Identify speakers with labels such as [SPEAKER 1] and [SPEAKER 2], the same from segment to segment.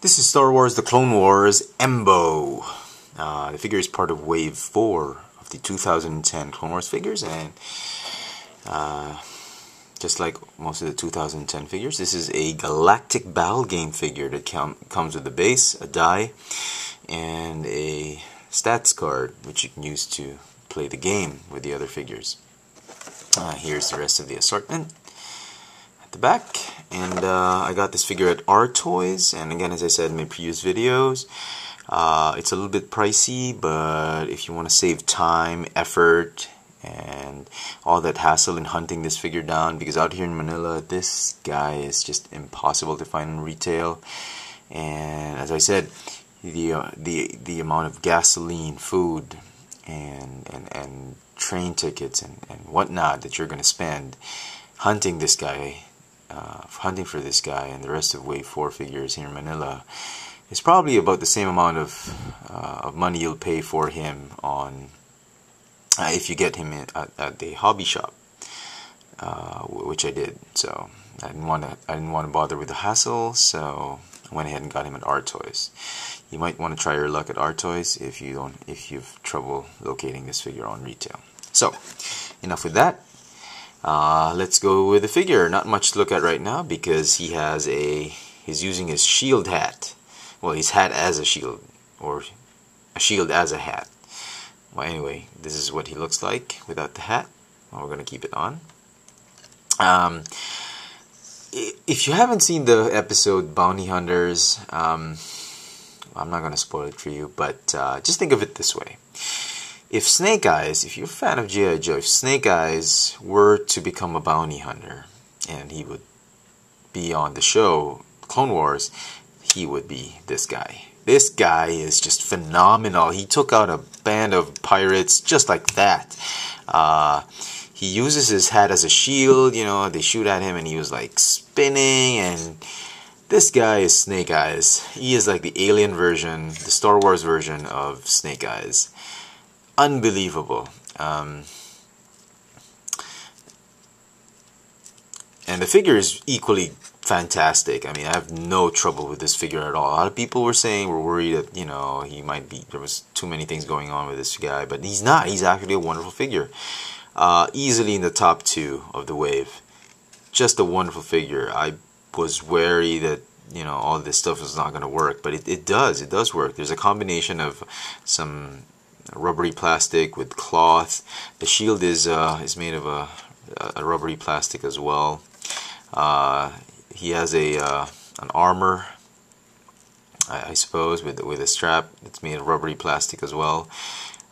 [SPEAKER 1] This is Star Wars The Clone Wars Embo. The figure is part of Wave 4 of the 2010 Clone Wars figures, and just like most of the 2010 figures, this is a Galactic Battle Game figure that comes with a base, a die, and a stats card, which you can use to play the game with the other figures. Here's the rest of the assortment at the back, and I got this figure at R Toys, and again, as I said in my previous videos, it's a little bit pricey, but if you want to save time, effort, and all that hassle in hunting this figure down, because out here in Manila, this guy is just impossible to find in retail. And as I said, the amount of gasoline, food, and train tickets and whatnot that you're going to spend hunting this guy, hunting for this guy and the rest of Wave 4 figures here in Manila is probably about the same amount of money you'll pay for him on if you get him at the hobby shop, which I did. So I didn't want to bother with the hassle, so I went ahead and got him at R Toys. You might want to try your luck at R Toys if you've trouble locating this figure on retail. So enough with that. Let's go with the figure. Not much to look at right now because he's using his shield hat. Well, his hat as a shield, or a shield as a hat. Well, anyway, this is what he looks like without the hat. Well, we're going to keep it on. If you haven't seen the episode Bounty Hunters, I'm not going to spoil it for you, but just think of it this way. If Snake Eyes, if you're a fan of G.I. Joe, if Snake Eyes were to become a bounty hunter, and he would be on the show, Clone Wars, he would be this guy. This guy is just phenomenal. He took out a band of pirates just like that. He uses his hat as a shield, you know, they shoot at him and he was like spinning, and this guy is Snake Eyes. He is like the alien version, the Star Wars version of Snake Eyes. Unbelievable. And the figure is equally fantastic. I mean, I have no trouble with this figure at all. A lot of people were worried that, you know, there was too many things going on with this guy, but he's not. He's actually a wonderful figure. Easily in the top 2 of the wave. Just a wonderful figure. I was wary that, you know, all this stuff is not going to work, but it does work. There's a combination of some rubbery plastic with cloth. The shield is made of a rubbery plastic as well. He has an armor, I suppose, with a strap that's made of rubbery plastic as well.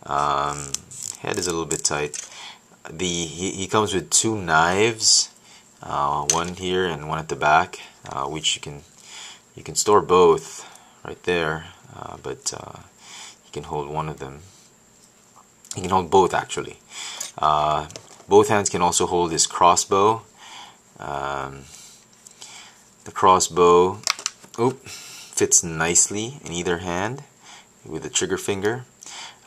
[SPEAKER 1] Head is a little bit tight. He comes with 2 knives, one here and one at the back, which you can store both right there, but you can hold one of them. You can hold both, actually. Both hands can also hold this crossbow. The crossbow fits nicely in either hand with the trigger finger.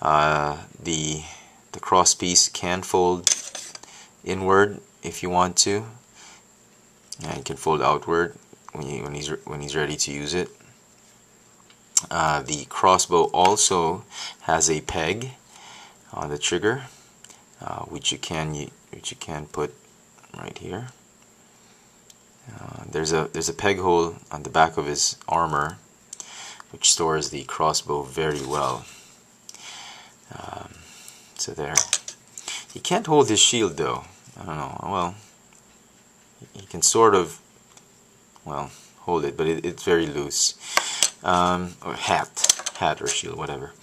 [SPEAKER 1] The cross piece can fold inward if you want to, and it can fold outward when he's ready to use it. The crossbow also has a peg on the trigger, which you can put right here. There's a peg hole on the back of his armor, which stores the crossbow very well. So there. He can't hold his shield though. I don't know. Well, he can sort of, well, hold it, but it's very loose. Or hat or shield, whatever.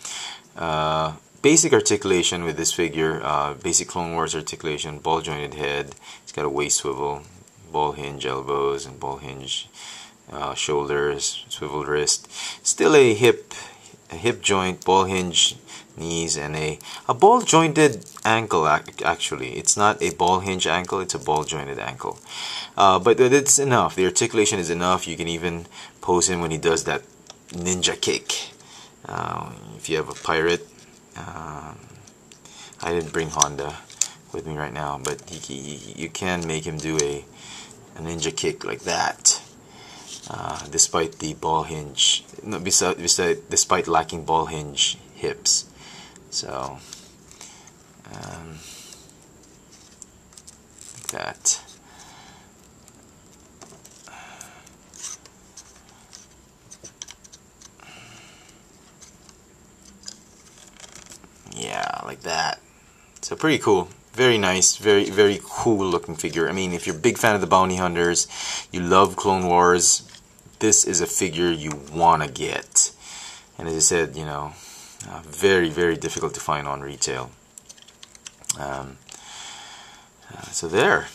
[SPEAKER 1] Basic articulation with this figure. Basic Clone Wars articulation. Ball jointed head. It's got a waist swivel, ball hinge elbows, and ball hinge shoulders, swivel wrist. Still a hip joint, ball hinge knees, and a ball jointed ankle. Actually, it's not a ball hinge ankle, it's a ball jointed ankle. But it's enough. The articulation is enough. You can even pose him when he does that ninja kick. If you have a pirate, I didn't bring Honda with me right now, but you can make him do a ninja kick like that. despite the ball hinge, no, despite lacking ball hinge hips. So like that. Yeah, like that. So pretty cool. Very nice, very cool looking figure. I mean, if you're a big fan of the Bounty Hunters, you love Clone Wars, this is a figure you want to get. And as I said, you know, very difficult to find on retail. So there.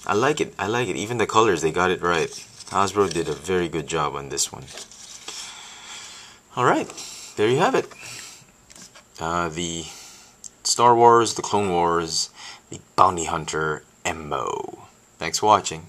[SPEAKER 1] I like it. I like it. Even the colors, they got it right. Hasbro did a very good job on this one. Alright, there you have it. The Star Wars, the Clone Wars, the Bounty Hunter Embo. Thanks for watching.